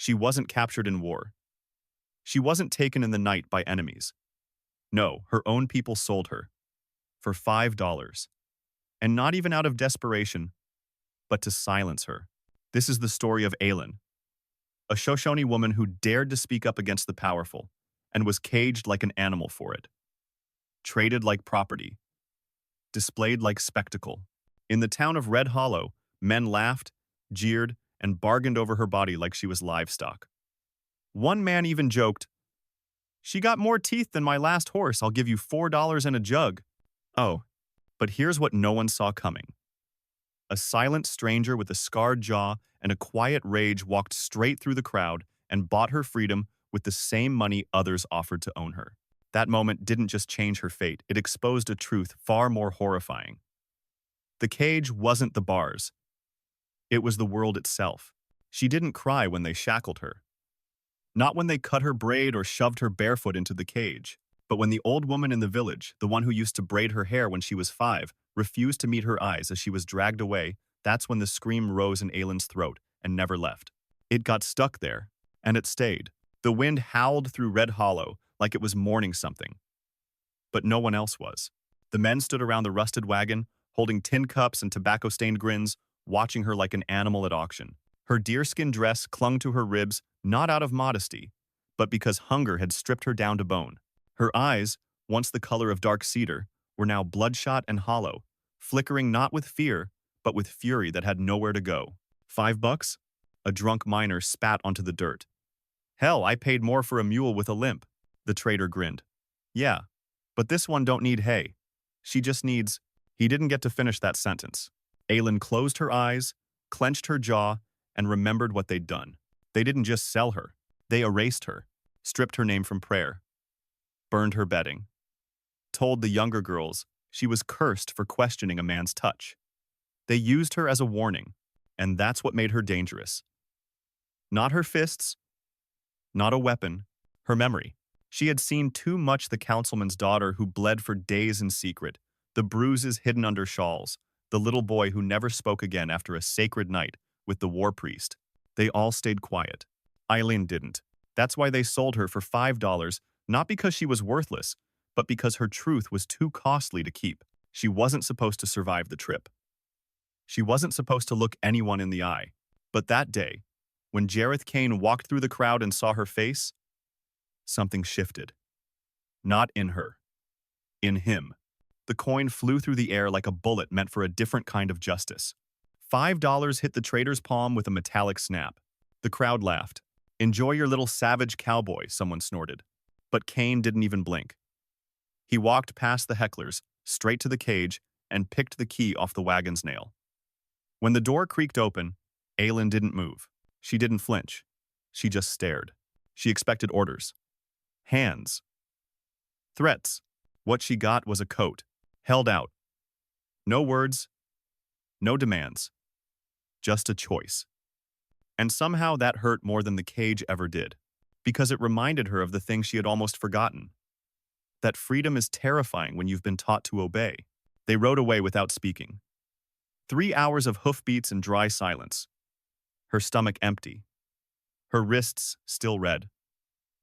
She wasn't captured in war. She wasn't taken in the night by enemies. No, her own people sold her. For $5. And not even out of desperation, but to silence her. This is the story of Aylin, a Shoshone woman who dared to speak up against the powerful and was caged like an animal for it. Traded like property. Displayed like spectacle. In the town of Red Hollow, men laughed, jeered, and bargained over her body like she was livestock. One man even joked, "She got more teeth than my last horse. I'll give you $4 and a jug." Oh, but here's what no one saw coming. A silent stranger with a scarred jaw and a quiet rage walked straight through the crowd and bought her freedom with the same money others offered to own her. That moment didn't just change her fate, it exposed a truth far more horrifying. The cage wasn't the bars. It was the world itself. She didn't cry when they shackled her. Not when they cut her braid or shoved her barefoot into the cage, but when the old woman in the village, the one who used to braid her hair when she was 5, refused to meet her eyes as she was dragged away. That's when the scream rose in Aylin's throat and never left. It got stuck there, and it stayed. The wind howled through Red Hollow like it was mourning something. But no one else was. The men stood around the rusted wagon, holding tin cups and tobacco-stained grins, watching her like an animal at auction. Her deerskin dress clung to her ribs, not out of modesty, but because hunger had stripped her down to bone. Her eyes, once the color of dark cedar, were now bloodshot and hollow, flickering not with fear, but with fury that had nowhere to go. $5? A drunk miner spat onto the dirt. "Hell, I paid more for a mule with a limp." The trader grinned. "Yeah, but this one don't need hay. She just needs—" He didn't get to finish that sentence. Aylin closed her eyes, clenched her jaw, and remembered what they'd done. They didn't just sell her. They erased her, stripped her name from prayer, burned her bedding, told the younger girls she was cursed for questioning a man's touch. They used her as a warning, and that's what made her dangerous. Not her fists, not a weapon, her memory. She had seen too much the councilman's daughter who bled for days in secret, the bruises hidden under shawls, the little boy who never spoke again after a sacred night with the war priest. They all stayed quiet. Aylin didn't. That's why they sold her for $5, not because she was worthless, but because her truth was too costly to keep. She wasn't supposed to survive the trip. She wasn't supposed to look anyone in the eye. But that day, when Jareth Kane walked through the crowd and saw her face, something shifted. Not in her. In him. The coin flew through the air like a bullet meant for a different kind of justice. $5 hit the trader's palm with a metallic snap. The crowd laughed. "Enjoy your little savage cowboy," someone snorted. But Kane didn't even blink. He walked past the hecklers, straight to the cage, and picked the key off the wagon's nail. When the door creaked open, Aylin didn't move. She didn't flinch. She just stared. She expected orders. Hands. Threats. What she got was a coat, held out. No words, no demands. Just a choice. And somehow that hurt more than the cage ever did, because it reminded her of the thing she had almost forgotten. That freedom is terrifying when you've been taught to obey. They rode away without speaking. 3 hours of hoofbeats and dry silence. Her stomach empty. Her wrists still red.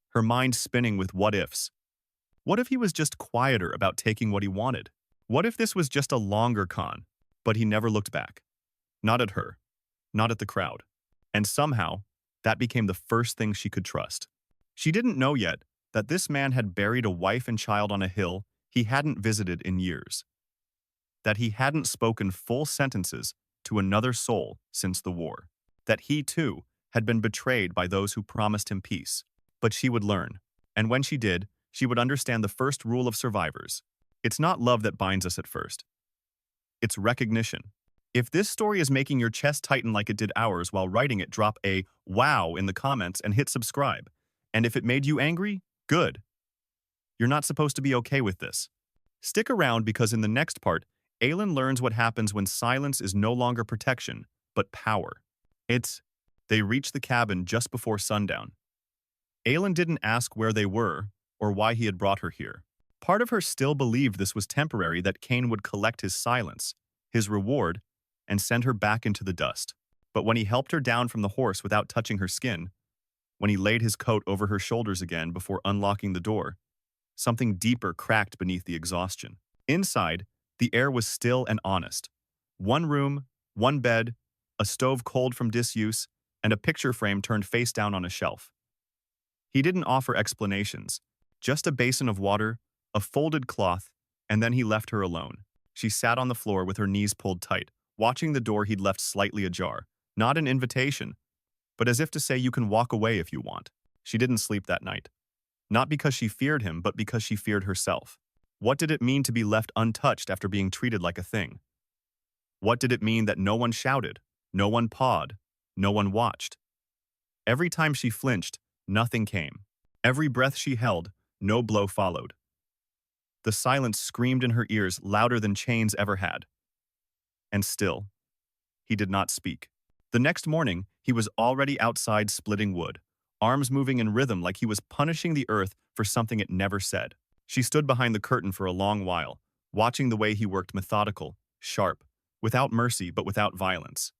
Her mind spinning with what-ifs. What if he was just quieter about taking what he wanted? What if this was just a longer con, but he never looked back? Not at her. Not at the crowd. And somehow, that became the first thing she could trust. She didn't know yet that this man had buried a wife and child on a hill he hadn't visited in years. That he hadn't spoken full sentences to another soul since the war. That he, too, had been betrayed by those who promised him peace. But she would learn. And when she did, she would understand the first rule of survivors. It's not love that binds us at first. It's recognition. If this story is making your chest tighten like it did ours while writing it, drop a "wow" in the comments and hit subscribe. And if it made you angry, good. You're not supposed to be okay with this. Stick around because in the next part, Aylin learns what happens when silence is no longer protection, but power. They reach the cabin just before sundown. Aylin didn't ask where they were or why he had brought her here. Part of her still believed this was temporary, that Kane would collect his silence, his reward, and send her back into the dust. But when he helped her down from the horse without touching her skin, When he laid his coat over her shoulders again before unlocking the door, something deeper cracked beneath the exhaustion. Inside, the air was still and honest. One room, one bed, a stove cold from disuse, and a picture frame turned face down on a shelf. He didn't offer explanations, just a basin of water, a folded cloth, and then he left her alone. She sat on the floor with her knees pulled tight, watching the door he'd left slightly ajar. Not an invitation, but as if to say you can walk away if you want. She didn't sleep that night. Not because she feared him, but because she feared herself. What did it mean to be left untouched after being treated like a thing? What did it mean that no one shouted, no one pawed, no one watched? Every time she flinched, nothing came. Every breath she held, no blow followed. The silence screamed in her ears louder than chains ever had. And still, he did not speak. The next morning, he was already outside splitting wood, arms moving in rhythm like he was punishing the earth for something it never said. She stood behind the curtain for a long while, watching the way he worked, methodical, sharp, without mercy but without violence.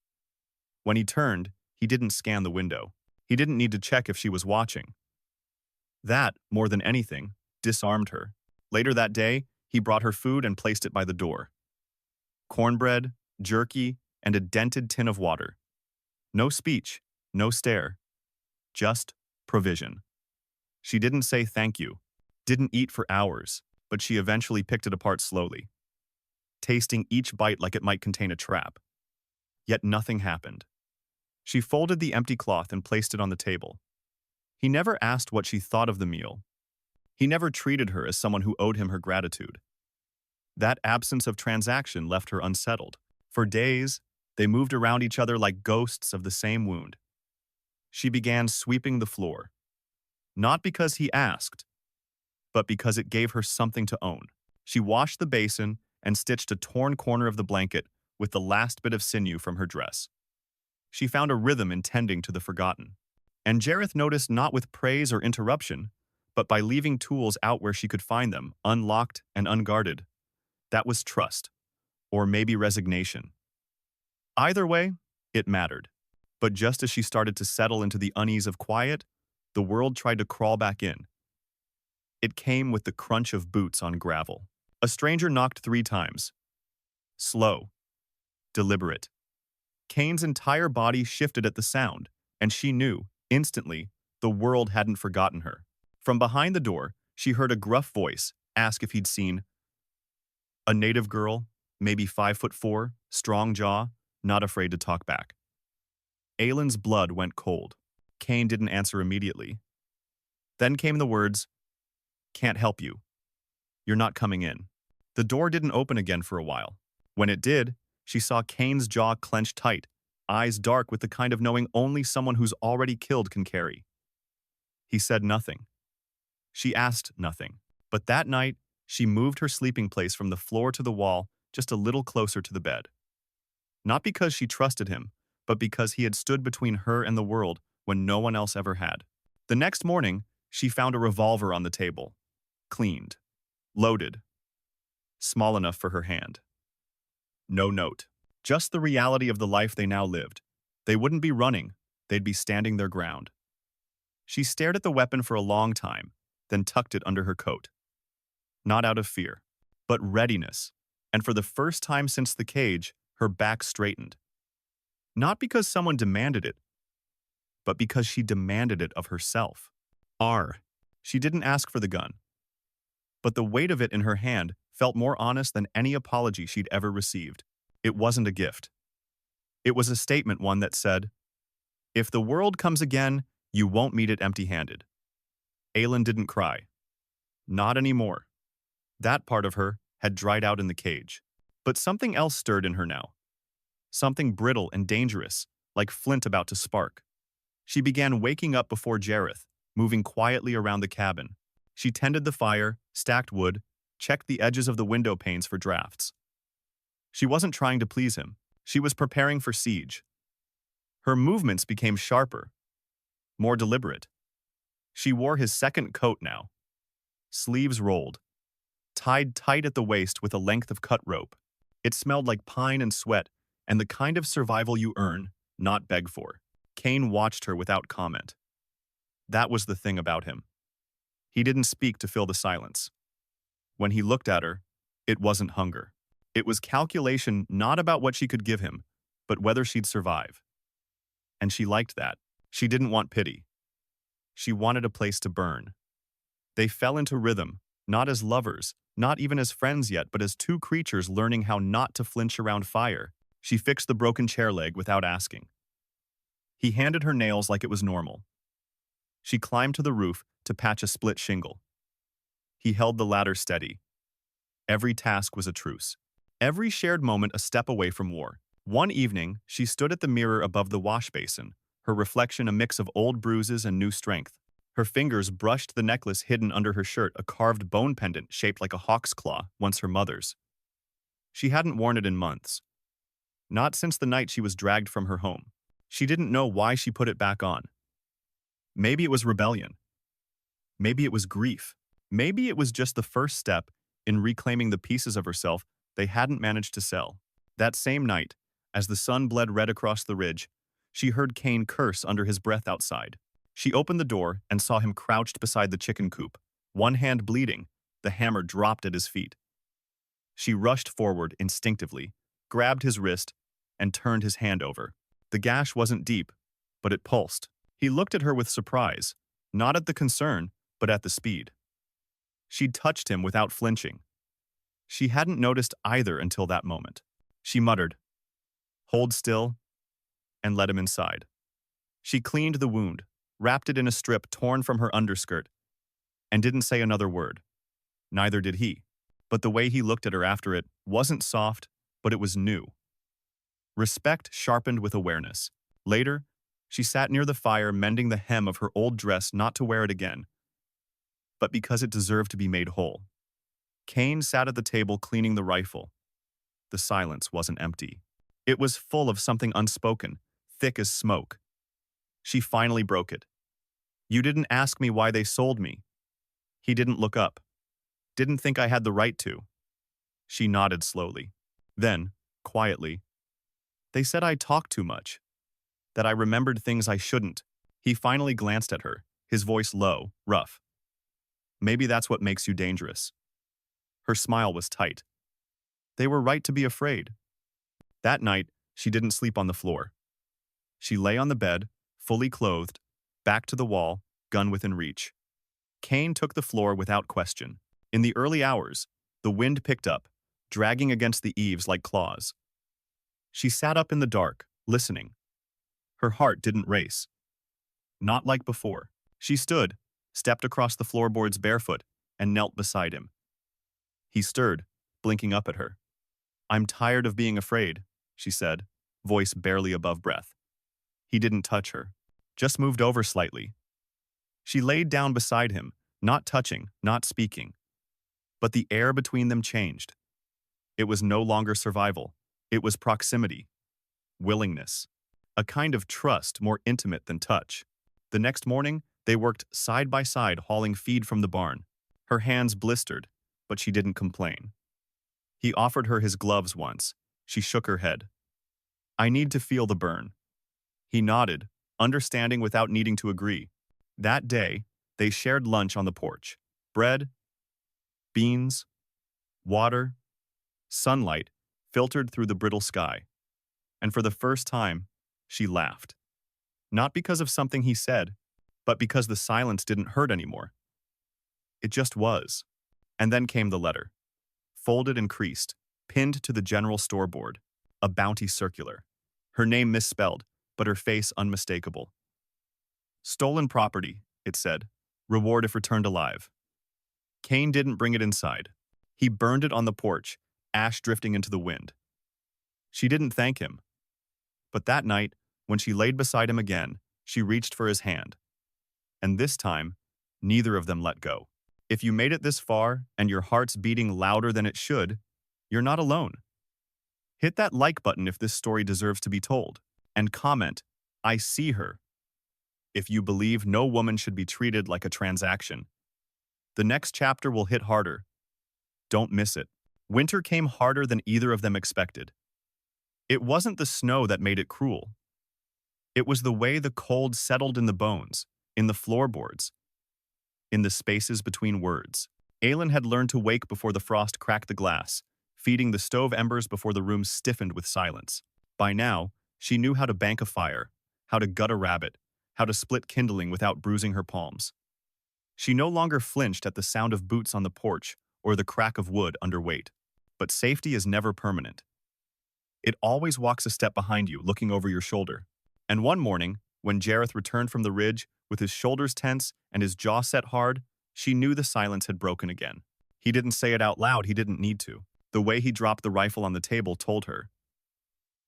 When he turned, he didn't scan the window. He didn't need to check if she was watching. That, more than anything, disarmed her. Later that day, he brought her food and placed it by the door. Cornbread, jerky, and a dented tin of water. No speech, no stare, just provision. She didn't say thank you, didn't eat for hours, but she eventually picked it apart slowly, tasting each bite like it might contain a trap. Yet nothing happened. She folded the empty cloth and placed it on the table. He never asked what she thought of the meal. He never treated her as someone who owed him her gratitude. That absence of transaction left her unsettled. For days, they moved around each other like ghosts of the same wound. She began sweeping the floor, not because he asked, but because it gave her something to own. She washed the basin and stitched a torn corner of the blanket with the last bit of sinew from her dress. She found a rhythm in tending to the forgotten. And Jareth noticed not with praise or interruption, but by leaving tools out where she could find them, unlocked and unguarded. That was trust, or maybe resignation. Either way, it mattered. But just as she started to settle into the unease of quiet, the world tried to crawl back in. It came with the crunch of boots on gravel. A stranger knocked 3 times. Slow. Deliberate. Kane's entire body shifted at the sound, and she knew, instantly, the world hadn't forgotten her. From behind the door, she heard a gruff voice ask if he'd seen a native girl, maybe 5'4", strong jaw, not afraid to talk back. Aylin's blood went cold. Kane didn't answer immediately. Then came the words, "Can't help you. You're not coming in." The door didn't open again for a while. When it did, she saw Kane's jaw clenched tight, eyes dark with the kind of knowing only someone who's already killed can carry. He said nothing. She asked nothing. But that night, she moved her sleeping place from the floor to the wall, just a little closer to the bed. Not because she trusted him, but because he had stood between her and the world when no one else ever had. The next morning, she found a revolver on the table. Cleaned. Loaded. Small enough for her hand. No note. Just the reality of the life they now lived. They wouldn't be running. They'd be standing their ground. She stared at the weapon for a long time, then tucked it under her coat. Not out of fear, but readiness. And for the first time since the cage, her back straightened. Not because someone demanded it, but because she demanded it of herself. She didn't ask for the gun. But the weight of it in her hand felt more honest than any apology she'd ever received. It wasn't a gift. It was a statement, one that said, "If the world comes again, you won't meet it empty-handed." Aylin didn't cry. Not anymore. That part of her had dried out in the cage. But something else stirred in her now. Something brittle and dangerous, like flint about to spark. She began waking up before Jareth, moving quietly around the cabin. She tended the fire, stacked wood, checked the edges of the window panes for drafts. She wasn't trying to please him. She was preparing for siege. Her movements became sharper, more deliberate. She wore his second coat now. Sleeves rolled, tied tight at the waist with a length of cut rope. It smelled like pine and sweat, and the kind of survival you earn, not beg for. Kane watched her without comment. That was the thing about him. He didn't speak to fill the silence. When he looked at her, it wasn't hunger. It was calculation not about what she could give him, but whether she'd survive. And she liked that. She didn't want pity. She wanted a place to burn. They fell into rhythm, not as lovers, not even as friends yet, but as two creatures learning how not to flinch around fire. She fixed the broken chair leg without asking. He handed her nails like it was normal. She climbed to the roof to patch a split shingle. He held the ladder steady. Every task was a truce. Every shared moment a step away from war. One evening, she stood at the mirror above the wash basin, her reflection a mix of old bruises and new strength. Her fingers brushed the necklace hidden under her shirt, a carved bone pendant shaped like a hawk's claw, once her mother's. She hadn't worn it in months. Not since the night she was dragged from her home. She didn't know why she put it back on. Maybe it was rebellion. Maybe it was grief. Maybe it was just the first step in reclaiming the pieces of herself they hadn't managed to sell. That same night, as the sun bled red across the ridge, she heard Cain curse under his breath outside. She opened the door and saw him crouched beside the chicken coop, one hand bleeding, the hammer dropped at his feet. She rushed forward instinctively, grabbed his wrist, and turned his hand over. The gash wasn't deep, but it pulsed. He looked at her with surprise, not at the concern, but at the speed. She'd touched him without flinching. She hadn't noticed either until that moment. She muttered, "Hold still," and let him inside. She cleaned the wound, wrapped it in a strip torn from her underskirt, and didn't say another word. Neither did he. But the way he looked at her after it wasn't soft, but it was new. Respect sharpened with awareness. Later, she sat near the fire mending the hem of her old dress not to wear it again, but because it deserved to be made whole. Cain sat at the table cleaning the rifle. The silence wasn't empty. It was full of something unspoken, thick as smoke. She finally broke it. "You didn't ask me why they sold me." He didn't look up. "Didn't think I had the right to." She nodded slowly. Then, quietly, "They said I talked too much, that I remembered things I shouldn't." He finally glanced at her, his voice low, rough. "Maybe that's what makes you dangerous." Her smile was tight. They were right to be afraid. That night, she didn't sleep on the floor. She lay on the bed, fully clothed, back to the wall, gun within reach. Cain took the floor without question. In the early hours, the wind picked up, dragging against the eaves like claws. She sat up in the dark, listening. Her heart didn't race. Not like before. She stood, stepped across the floorboards barefoot, and knelt beside him. He stirred, blinking up at her. "I'm tired of being afraid," she said, voice barely above breath. He didn't touch her, just moved over slightly. She laid down beside him, not touching, not speaking. But the air between them changed. It was no longer survival. It was proximity, willingness, a kind of trust more intimate than touch. The next morning, they worked side by side hauling feed from the barn. Her hands blistered, but she didn't complain. He offered her his gloves once. She shook her head. "I need to feel the burn." He nodded, understanding without needing to agree. That day, they shared lunch on the porch. Bread, beans, water, sunlight filtered through the brittle sky. And for the first time, she laughed. Not because of something he said, but because the silence didn't hurt anymore. It just was. And then came the letter. Folded and creased, pinned to the general store board. A bounty circular. Her name misspelled, but her face unmistakable. "Stolen property," it said. "Reward if returned alive." Cain didn't bring it inside. He burned it on the porch, ash drifting into the wind. She didn't thank him. But that night, when she laid beside him again, she reached for his hand. And this time, neither of them let go. If you made it this far and your heart's beating louder than it should, you're not alone. Hit that like button if this story deserves to be told. And comment, "I see her," if you believe no woman should be treated like a transaction. The next chapter will hit harder. Don't miss it. Winter came harder than either of them expected. It wasn't the snow that made it cruel. It was the way the cold settled in the bones, in the floorboards, in the spaces between words. Aylin had learned to wake before the frost cracked the glass, feeding the stove embers before the room stiffened with silence. By now, she knew how to bank a fire, how to gut a rabbit, how to split kindling without bruising her palms. She no longer flinched at the sound of boots on the porch or the crack of wood under weight. But safety is never permanent. It always walks a step behind you, looking over your shoulder. And one morning, when Jareth returned from the ridge, with his shoulders tense and his jaw set hard, she knew the silence had broken again. He didn't say it out loud, he didn't need to. The way he dropped the rifle on the table told her.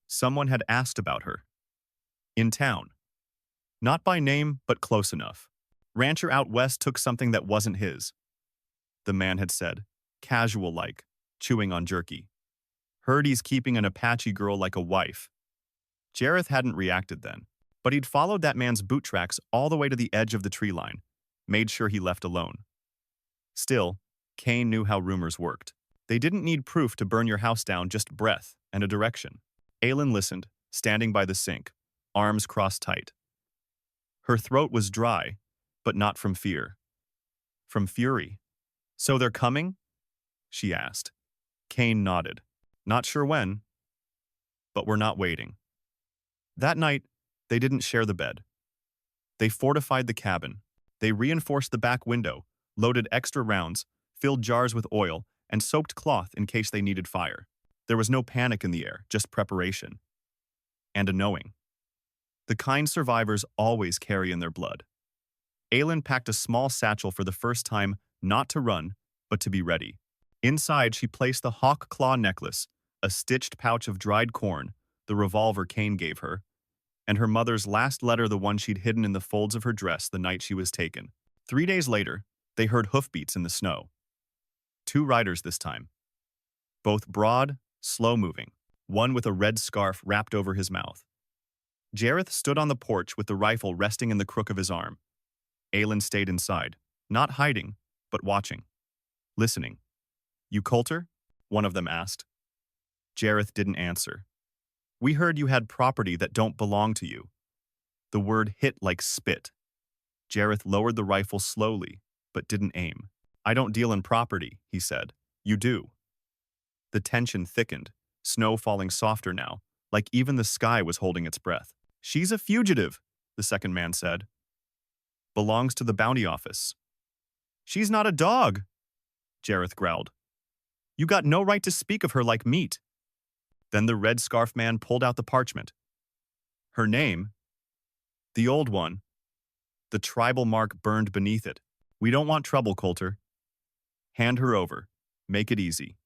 Someone had asked about her. In town. Not by name, but close enough. Rancher out west took something that wasn't his. The man had said, casual-like, chewing on jerky. Heard he's keeping an Apache girl like a wife. Jareth hadn't reacted then, but he'd followed that man's boot tracks all the way to the edge of the tree line, made sure he left alone. Still, Kane knew how rumors worked. They didn't need proof to burn your house down, just breath and a direction. Aylin listened, standing by the sink, arms crossed tight. Her throat was dry, but not from fear. From fury. So they're coming? She asked. Kane nodded. Not sure when, but we're not waiting. That night, they didn't share the bed. They fortified the cabin. They reinforced the back window, loaded extra rounds, filled jars with oil, and soaked cloth in case they needed fire. There was no panic in the air, just preparation. And a knowing. The kind survivors always carry in their blood. Aylin packed a small satchel for the first time, not to run, but to be ready. Inside, she placed the hawk claw necklace, a stitched pouch of dried corn, the revolver Kane gave her, and her mother's last letter, the one she'd hidden in the folds of her dress the night she was taken. 3 days later, they heard hoofbeats in the snow. 2 riders this time. Both broad, slow-moving, one with a red scarf wrapped over his mouth. Jareth stood on the porch with the rifle resting in the crook of his arm. Aylin stayed inside, not hiding, but watching. Listening. You Coulter? One of them asked. Jareth didn't answer. We heard you had property that don't belong to you. The word hit like spit. Jareth lowered the rifle slowly, but didn't aim. I don't deal in property, he said. You do. The tension thickened, snow falling softer now, like even the sky was holding its breath. She's a fugitive, the second man said. Belongs to the bounty office. She's not a dog, Jareth growled. You got no right to speak of her like meat. Then the red scarf man pulled out the parchment. Her name? The old one. The tribal mark burned beneath it. We don't want trouble, Coulter. Hand her over. Make it easy.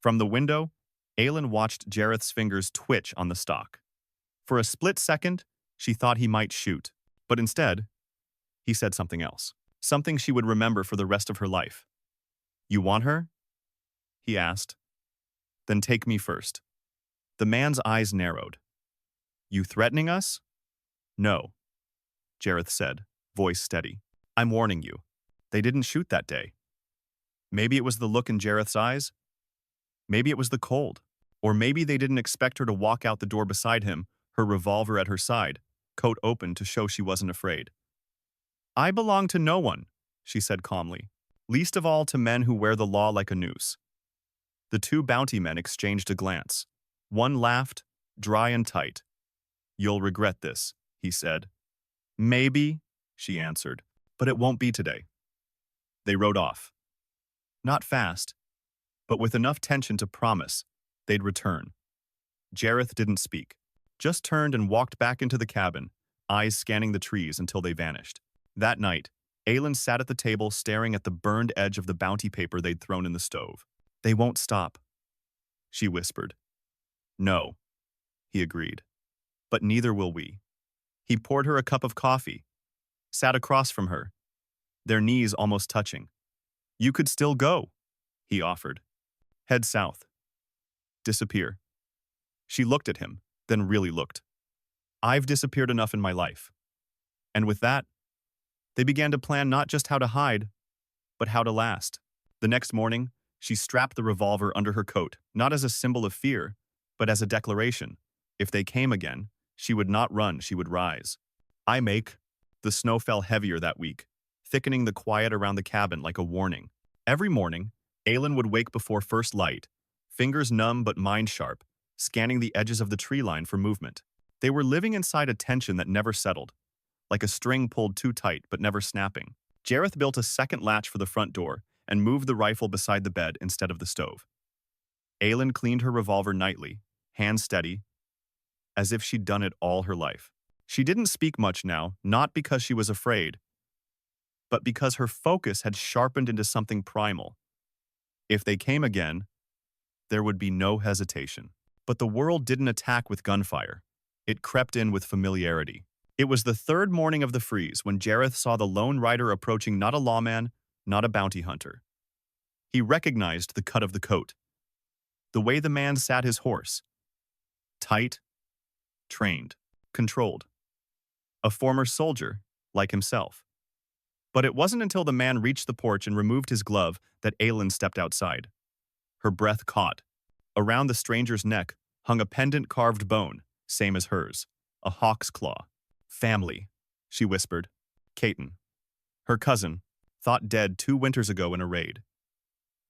From the window, Aylin watched Jareth's fingers twitch on the stock. For a split second, she thought he might shoot, but instead, he said something else. Something she would remember for the rest of her life. You want her? He asked. Then take me first. The man's eyes narrowed. You threatening us? No, Jareth said, voice steady. I'm warning you. They didn't shoot that day. Maybe it was the look in Jareth's eyes. Maybe it was the cold. Or maybe they didn't expect her to walk out the door beside him, her revolver at her side, coat open to show she wasn't afraid. I belong to no one, she said calmly, least of all to men who wear the law like a noose. The 2 bounty men exchanged a glance. One laughed, dry and tight. You'll regret this, he said. Maybe, she answered, but it won't be today. They rode off. Not fast, but with enough tension to promise they'd return. Jareth didn't speak, just turned and walked back into the cabin, eyes scanning the trees until they vanished. That night, Aylin sat at the table staring at the burned edge of the bounty paper they'd thrown in the stove. They won't stop, she whispered. No, he agreed. But neither will we. He poured her a cup of coffee, sat across from her, their knees almost touching. You could still go, he offered. Head south. Disappear. She looked at him, then really looked. I've disappeared enough in my life. And with that, they began to plan not just how to hide, but how to last. The next morning, she strapped the revolver under her coat, not as a symbol of fear, but as a declaration. If they came again, she would not run, she would rise. I make The snow fell heavier that week, thickening the quiet around the cabin like a warning. Every morning, Aylin would wake before first light, fingers numb but mind sharp, scanning the edges of the tree line for movement. They were living inside a tension that never settled, like a string pulled too tight but never snapping. Jareth built a second latch for the front door and moved the rifle beside the bed instead of the stove. Aylin cleaned her revolver nightly, hands steady, as if she'd done it all her life. She didn't speak much now, not because she was afraid, but because her focus had sharpened into something primal. If they came again, there would be no hesitation. But the world didn't attack with gunfire. It crept in with familiarity. It was the third morning of the freeze when Jareth saw the lone rider approaching, not a lawman, not a bounty hunter. He recognized the cut of the coat, the way the man sat his horse. Tight, trained, controlled. A former soldier, like himself. But it wasn't until the man reached the porch and removed his glove that Aylin stepped outside. Her breath caught. Around the stranger's neck hung a pendant carved bone, same as hers, a hawk's claw. Family, she whispered. Caton, her cousin, thought dead 2 winters ago in a raid.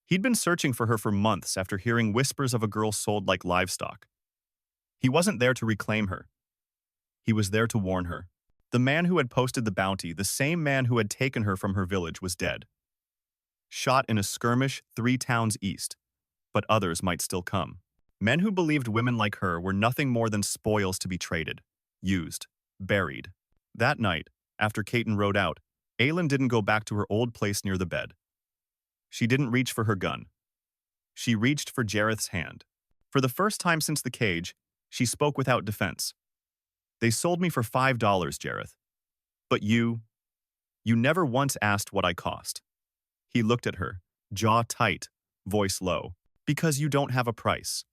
He'd been searching for her for months after hearing whispers of a girl sold like livestock. He wasn't there to reclaim her. He was there to warn her. The man who had posted the bounty, the same man who had taken her from her village, was dead. Shot in a skirmish 3 towns east, but others might still come. Men who believed women like her were nothing more than spoils to be traded, used, buried. That night, after Caton rode out, Aylin didn't go back to her old place near the bed. She didn't reach for her gun. She reached for Jareth's hand. For the first time since the cage, she spoke without defense. They sold me for $5, Jareth. But you never once asked what I cost. He looked at her, jaw tight, voice low. Because you don't have a price.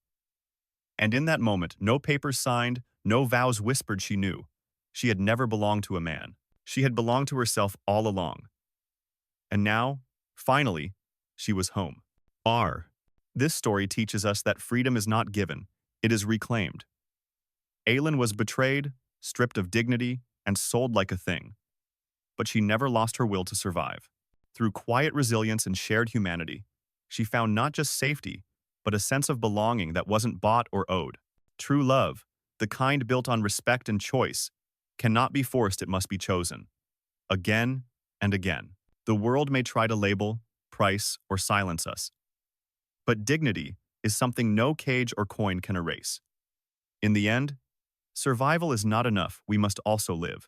And in that moment, no papers signed, no vows whispered, she knew. She had never belonged to a man. She had belonged to herself all along. And now, finally, she was home. This story teaches us that freedom is not given, it is reclaimed. Aylin was betrayed, stripped of dignity, and sold like a thing. But she never lost her will to survive. Through quiet resilience and shared humanity, she found not just safety, but a sense of belonging that wasn't bought or owed. True love, the kind built on respect and choice, cannot be forced, it must be chosen. Again and again. The world may try to label, price, or silence us. But dignity is something no cage or coin can erase. In the end, survival is not enough, we must also live.